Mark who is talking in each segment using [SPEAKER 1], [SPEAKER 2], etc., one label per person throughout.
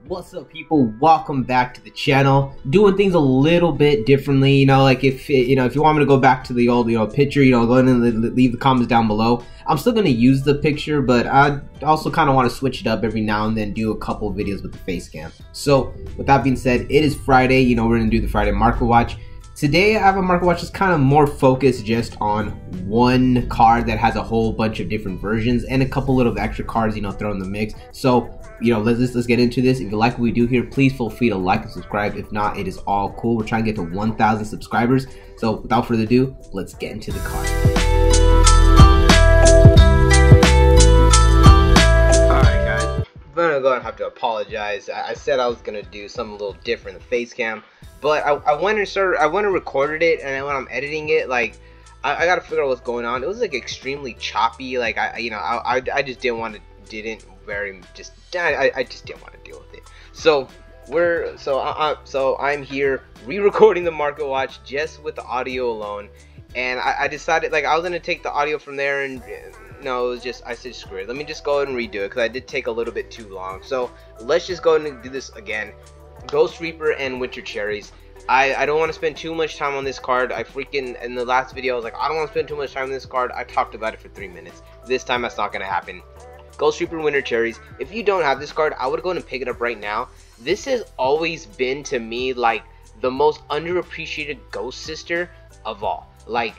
[SPEAKER 1] What's up, people? Welcome back to the channel. Doing things a little bit differently, like if you want me to go back to the old picture, go ahead and leave the comments down below. I'm still going to use the picture, but I also kind of want to switch it up every now and then, do a couple of videos with the face cam. So with that being said, it is Friday. We're going to do the Friday market watch. Today I have a market watch that's kind of more focused just on one card that has a whole bunch of different versions and a couple little extra cards, throw in the mix. So let's get into this. If you like what we do here, please feel free to like and subscribe. If not, it is all cool. We're trying to get to 1,000 subscribers. So without further ado, let's get into the card. Alright guys, I'm gonna go and have to apologize. I said I was gonna do something a little different than face cam, but I went and recorded it, and then when I'm editing it, I gotta figure out what's going on. It was I just didn't want to I just didn't want to deal with it. So I'm here re-recording the market watch just with the audio alone, and I decided I was gonna take the audio from there, and no, it was just, I said screw it, let me just go ahead and redo it because I did take a little bit too long. So let's just go ahead and do this again. Ghost Reaper and Winter Cherries. I don't want to spend too much time on this card. In the last video I was like, I don't want to spend too much time on this card. I talked about it for 3 minutes. This time that's not gonna happen. Ghost Reaper Winter Cherries. If you don't have this card, I would go and pick it up right now. This has always been to me the most underappreciated ghost sister of all. I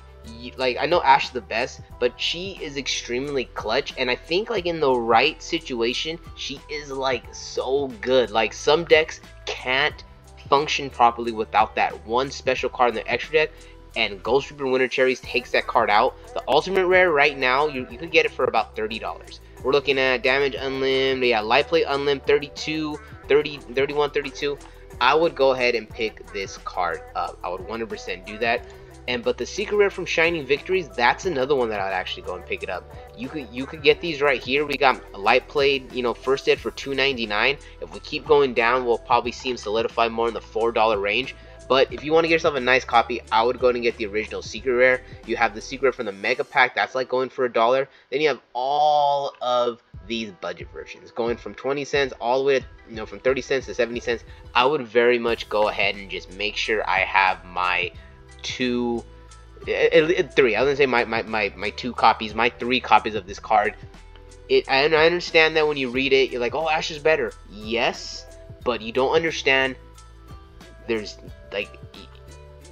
[SPEAKER 1] know Ash is the best, but she is extremely clutch, and I think in the right situation she is so good. Some decks can't function properly without that one special card in the extra deck, and Ghost Reaper Winter Cherries takes that card out. The ultimate rare right now, you could get it for about $30. We're looking at damage unlim, life plate unlim, 32, 30, 31, 32. I would go ahead and pick this card up. I would 100% do that. But the secret rare from Shining Victories, that's another one that I would actually go and pick it up. You could get these right here. We got a light plate, first ed for $2.99. If we keep going down, we'll probably see them solidify more in the $4 range. But if you want to get yourself a nice copy, I would go and get the original secret rare. You have the secret rare from the mega pack, that's going for $1. Then you have all of these budget versions going from 20 cents all the way to, from 30 cents to 70 cents. I would very much go ahead and just make sure I have my three. I was gonna say my 2 copies, my 3 copies of this card. And I understand that when you read it, you're like, oh, Ash is better. Yes, but you don't understand. There's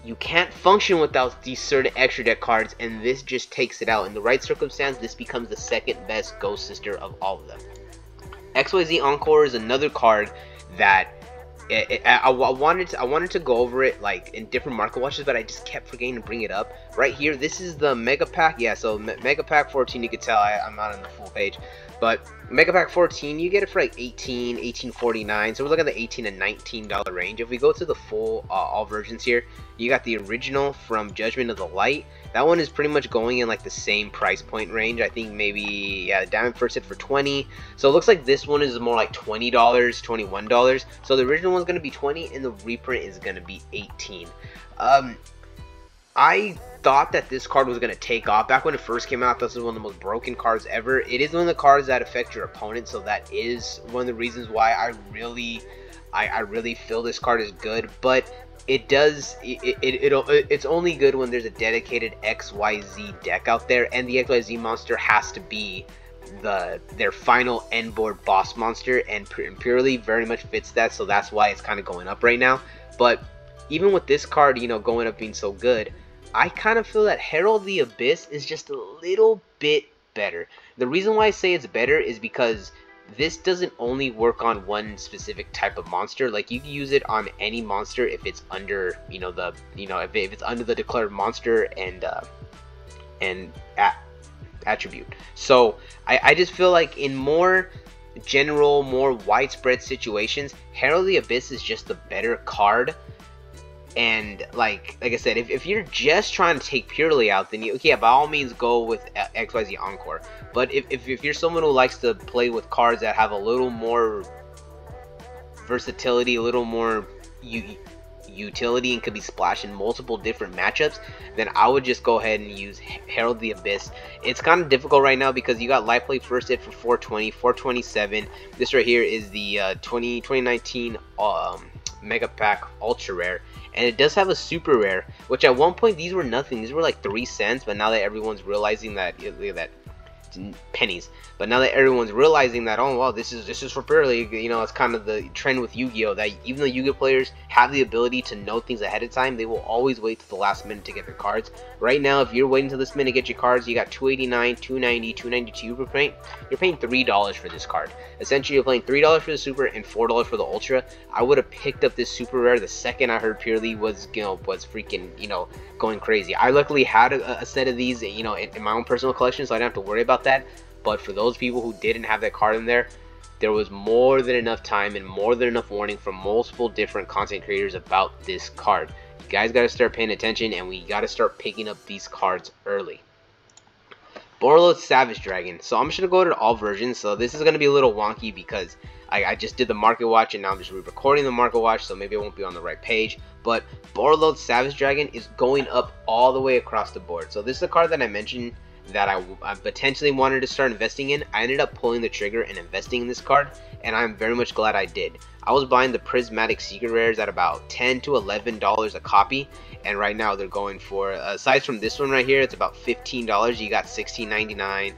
[SPEAKER 1] you can't function without these certain extra deck cards, and this just takes it out. In the right circumstance, this becomes the second best ghost sister of all of them. XYZ Encore is another card that I wanted to go over it in different market watches, but I just kept forgetting to bring it up. Right here, this is the mega pack. Yeah, so mega pack 14, you can tell I'm not on the full page, but mega pack 14, you get it for $18.49. So we're looking at the $18 and $19 range. If we go to the full all versions here, you got the original from Judgment of the Light. That one is pretty much going in the same price point range. I think maybe Diamond First Hit for $20. So it looks like this one is more $20, $21. So the original one's gonna be $20, and the reprint is gonna be $18. I thought that this card was going to take off. Back when it first came out, this was one of the most broken cards ever. It is one of the cards that affect your opponent, so that is one of the reasons why I really feel this card is good. But it does, it's only good when there's a dedicated XYZ deck out there, and the XYZ monster has to be their final end board boss monster, and Purely very much fits that, so that's why it's kind of going up right now. But even with this card, going up being so good, I kind of feel that Herald of the Abyss is just a little bit better. The reason why I say it's better is because this doesn't only work on one specific type of monster. You can use it on any monster if it's under, if it's under the declared monster and attribute. So I just feel in more general, more widespread situations, Herald of the Abyss is just the better card. And like I said, if you're just trying to take Purely out, then by all means go with XYZ Encore. But if you're someone who likes to play with cards that have a little more versatility, a little more utility and could be splashed in multiple different matchups, then I would just go ahead and use Herald the Abyss. It's kind of difficult right now because you got Life Play First Hit for 420, 427. This right here is the 2019 Mega Pack Ultra Rare. And it does have a super rare, which at one point these were nothing. These were like 3 cents, but now that everyone's realizing that, look at that, pennies. But now that everyone's realizing that, oh well, this is for Premier League, you know, it's kind of the trend with Yu-Gi-Oh! That even though Yu-Gi-Oh! Players have the ability to know things ahead of time, they will always wait till the last minute to get their cards. Right now, if you're waiting till this minute to get your cards, you got 289, 290, 292. You're paying $3 for this card. Essentially, you're paying $3 for the super and $4 for the ultra. I would have picked up this super rare the second I heard Pure League was freaking, you know, going crazy. I luckily had a set of these, you know, in my own personal collection, so I didn't have to worry about that. But for those people who didn't have that card in there, there was more than enough time and more than enough warning from multiple different content creators about this card. You guys got to start paying attention, and we got to start picking up these cards early. Borreload Savage Dragon. So I'm just going to go to all versions. So this is going to be a little wonky because I just did the market watch and now I'm just re-recording the market watch, so maybe it won't be on the right page. But Borreload Savage Dragon is going up all the way across the board. So this is a card that I mentioned that I potentially wanted to start investing in. I ended up pulling the trigger and investing in this card, and I'm very much glad I did. I was buying the Prismatic Secret Rares at about $10 to $11 a copy, and right now they're going for, aside from this one right here, it's about $15. You got $16.99,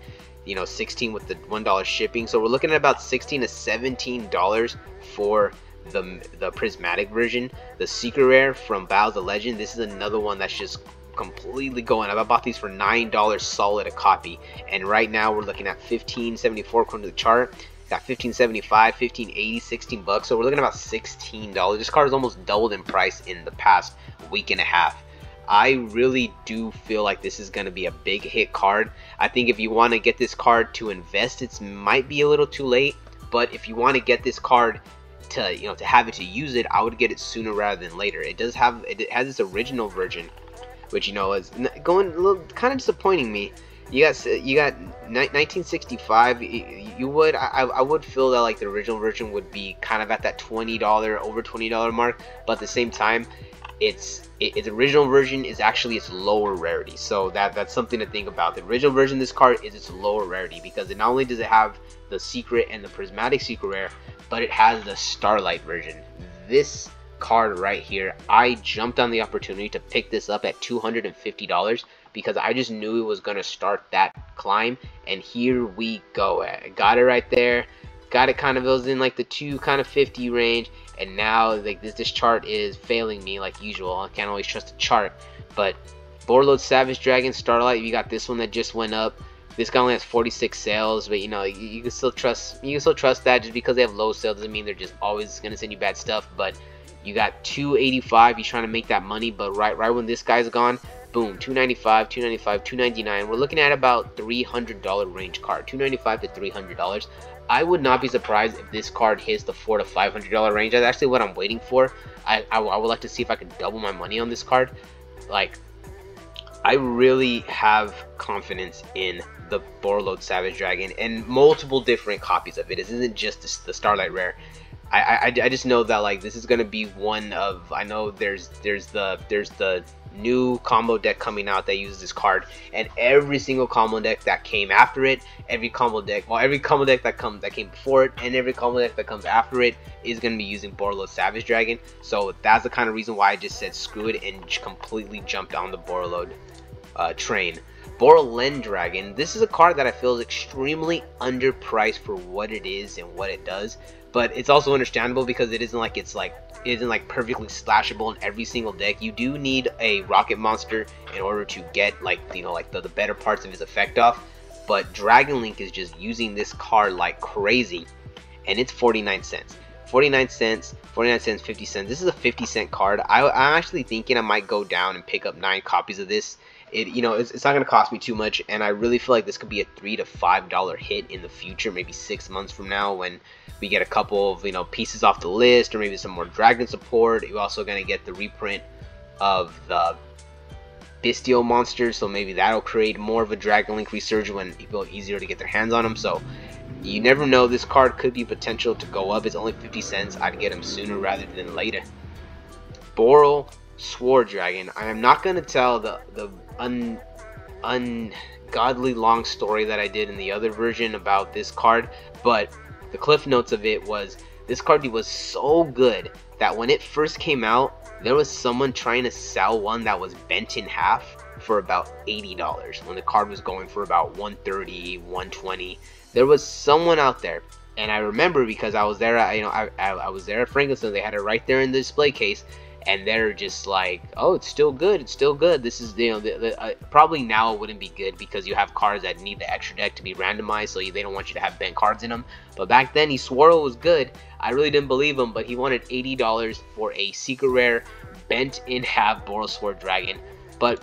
[SPEAKER 1] you know, 16 with the $1 shipping, so we're looking at about $16 to $17 for the Prismatic version. The Secret Rare from Battles of Legend, this is another one that's just completely going up. I bought these for $9 solid a copy, and right now we're looking at $15.74 according to the chart. Got $15.75, $15.80, $16 bucks, so we're looking at about $16. This card has almost doubled in price in the past week and a half. I really do feel like this is going to be a big hit card. I think if you want to get this card to invest, it might be a little too late, but if you want to get this card to, you know, to have it to use it, I would get it sooner rather than later. It has its original version, which, you know, is going a little kind of disappointing me. You got 1965. I would feel that like the original version would be kind of at that $20, over $20 mark, but at the same time, its original version is actually its lower rarity. So that's something to think about. The original version of this card is its lower rarity because not only does it have the secret and the Prismatic Secret Rare, but it has the Starlight version. This card right here, I jumped on the opportunity to pick this up at $250 because I just knew it was going to start that climb, and here we go. I got it right there. Got it kind of, it was in like the $250 range, and now like this chart is failing me like usual. I can't always trust the chart. But Borreload Savage Dragon Starlight, you got this one that just went up. This guy only has 46 sales, but you know, you can still trust that. Just because they have low sales doesn't mean they're just always gonna send you bad stuff. But you got 285, he's trying to make that money, but right when this guy's gone, boom, 295, 295, 299. We're looking at about $300 range card, $295 to $300. I would not be surprised if this card hits the $400 to $500 range. That's actually what I'm waiting for. I would like to see if I can double my money on this card. Like, I really have confidence in the Borreload Savage Dragon and multiple different copies of it. It isn't just the Starlight Rare. I just know that like this is gonna be one of, I know there's the new combo deck coming out that uses this card, and every single combo deck that came after it, every combo deck that came before it, and every combo deck that comes after it is gonna be using Borreload Savage Dragon. So that's the kind of reason why I just said screw it and completely jumped on the Borreload train. Borreload Dragon, this is a card that I feel is extremely underpriced for what it is and what it does, but it's also understandable because it isn't like perfectly slashable in every single deck. You do need a rocket monster in order to get like, you know, like the better parts of his effect off, but Dragon Link is just using this card like crazy, and it's 49 cents. 49 cents, 50 cents. This is a 50-cent card. I'm actually thinking I might go down and pick up 9 copies of this. You know, it's not going to cost me too much, and I really feel like this could be a $3 to $5 hit in the future, maybe 6 months from now when we get a couple of, you know, pieces off the list, or maybe some more Dragon support. You're also going to get the reprint of the Bestial monsters, so maybe that'll create more of a Dragon Link resurgence when people are easier to get their hands on them. So you never know, this card could be potential to go up. It's only 50 cents. I'd get him sooner rather than later. Boral Sword Dragon. I am not going to tell the ungodly long story that I did in the other version about this card, but the cliff notes of it was this card was so good that when it first came out, there was someone trying to sell one that was bent in half for about $80 when the card was going for about $130, $120. There was someone out there, and I remember because I was there. I was there at Franklin. They had it right there in the display case, and they're just like, oh, it's still good. It's still good. This is probably now it wouldn't be good because you have cards that need the extra deck to be randomized, so they don't want you to have bent cards in them. But back then he swore it was good. I really didn't believe him, but he wanted $80 for a secret rare bent in half Boral Sword Dragon. But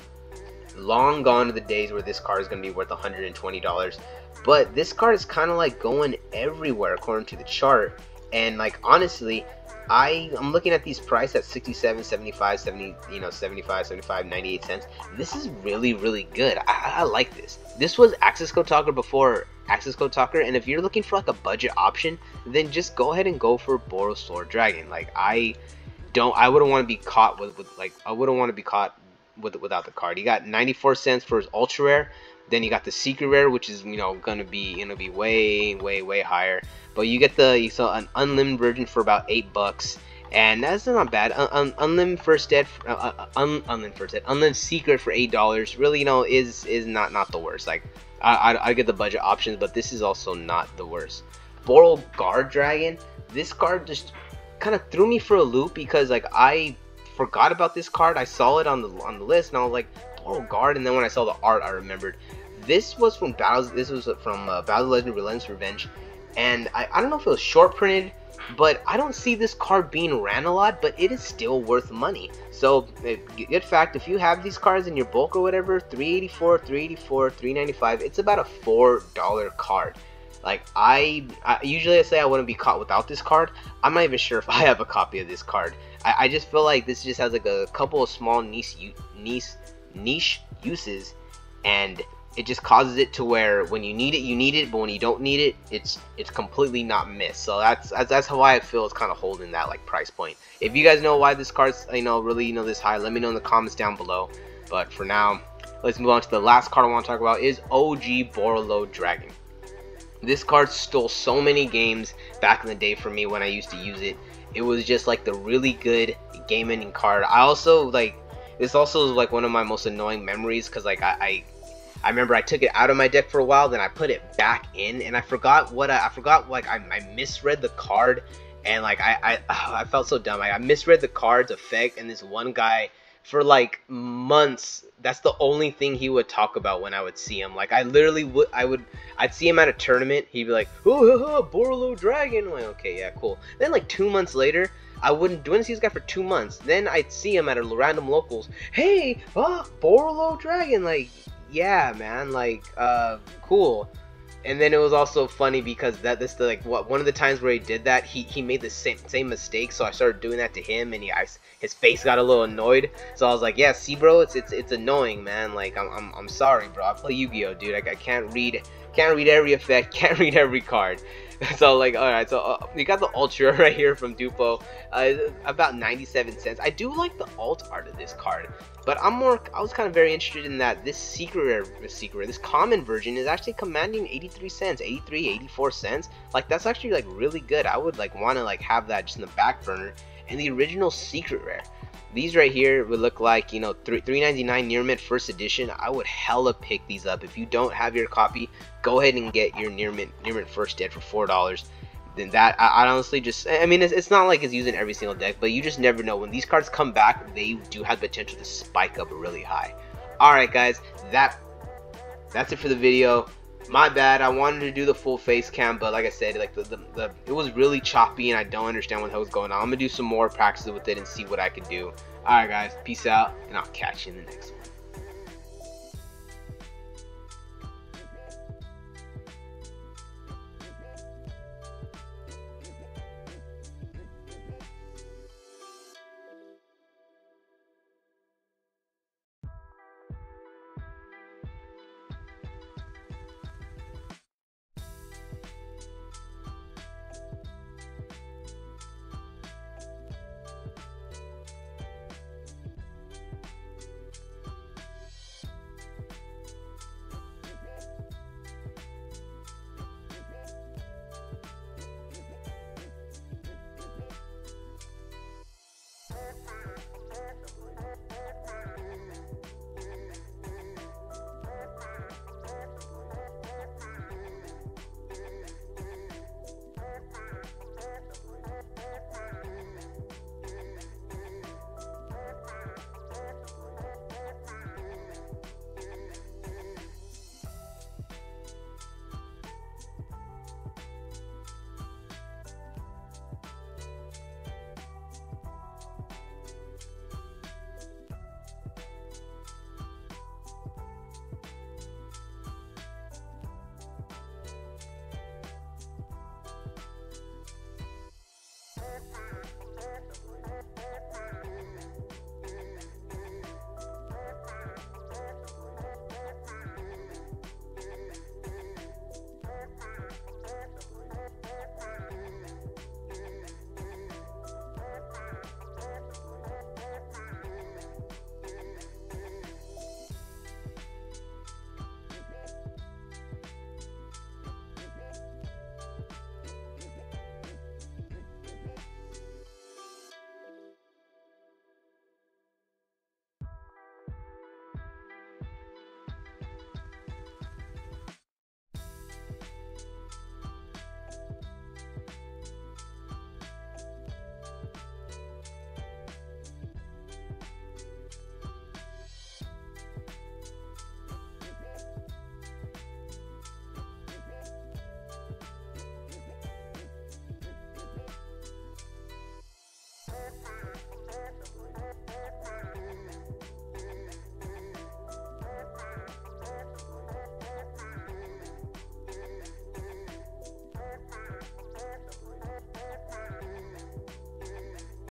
[SPEAKER 1] long gone are the days where this card is going to be worth $120. But this card is kind of like going everywhere according to the chart. And like honestly, I'm looking at these prices at 67, 75, 70, 75, 75, 98 cents. This is really, really good. I like this. This was Access Code Talker before Access Code Talker, and if you're looking for like a budget option, then just go ahead and go for Boral Sword Dragon. Like I wouldn't want to be caught without the card. You got 94 cents for his ultra rare. Then you got the secret rare, which is gonna be way higher. But you get you saw an unlimited version for about $8, and that's not bad. Unlimited first dead, unlimited secret for $8. Really, is not the worst. Like I get the budget options, but this is also not the worst. Boral Guard Dragon. This card just kind of threw me for a loop because like I forgot about this card. I saw it on the list, and I was like, Boral Guard, and then when I saw the art, I remembered. This was from Battles. This was from Battle Legend Relentless Revenge, and I don't know if it was short printed, but I don't see this card being ran a lot, but it is still worth money. So good fact, if you have these cards in your bulk or whatever, $384, $384, $395, it's about a $4 card. Like I usually say I wouldn't be caught without this card. I'm not even sure if I have a copy of this card. I just feel like this just has like a couple of small niche uses, and it just causes it to where when you need it, but when you don't need it, it's completely not missed. So that's how I feel it's kind of holding that like price point. If you guys know why this card's really this high, let me know in the comments down below. But for now, let's move on to the last card I want to talk about is OG Boral Dragon. This card stole so many games back in the day for me when I used to use it. It was just like the really good game-ending card. I also like this also is like one of my most annoying memories because like I remember I took it out of my deck for a while, then I put it back in, and I forgot like I misread the card, and like I felt so dumb. I misread the card's effect, and this one guy for like months, that's the only thing he would talk about when I would see him. Like I literally I'd see him at a tournament, he'd be like, oh, Boral Dragon. I'm like, okay, yeah, cool. Then like 2 months later, I wouldn't see this guy for 2 months. Then I'd see him at a random locals. Hey, Boral Dragon. Like, yeah, man, like, cool. And then it was also funny because one of the times where he did that, he made the same mistake. So I started doing that to him, and his face got a little annoyed. So I was like, yeah, see, bro, it's annoying, man. Like I'm sorry, bro. I play Yu-Gi-Oh, dude. I can't read every effect, can't read every card. So like, all right, so we got the ultra right here from Dupo, about 97 cents. I do like the alt art of this card, but I was kind of very interested in that this this common version is actually commanding 83 cents, 83, 84 cents. Like that's actually like really good. I would like want to like have that just in the back burner. And the original secret rare, these right here would look like $3.99 near mint first edition. I would hella pick these up. If you don't have your copy, go ahead and get your near mint first dead for $4. Then that I honestly just, I mean, it's not like it's using every single deck, but you just never know when these cards come back. They do have the potential to spike up really high. All right, guys, that's it for the video. My bad, I wanted to do the full face cam, but like I said, like it was really choppy and I don't understand what the hell is going on. I'm gonna do some more practices with it and see what I can do. Alright guys, peace out, and I'll catch you in the next one.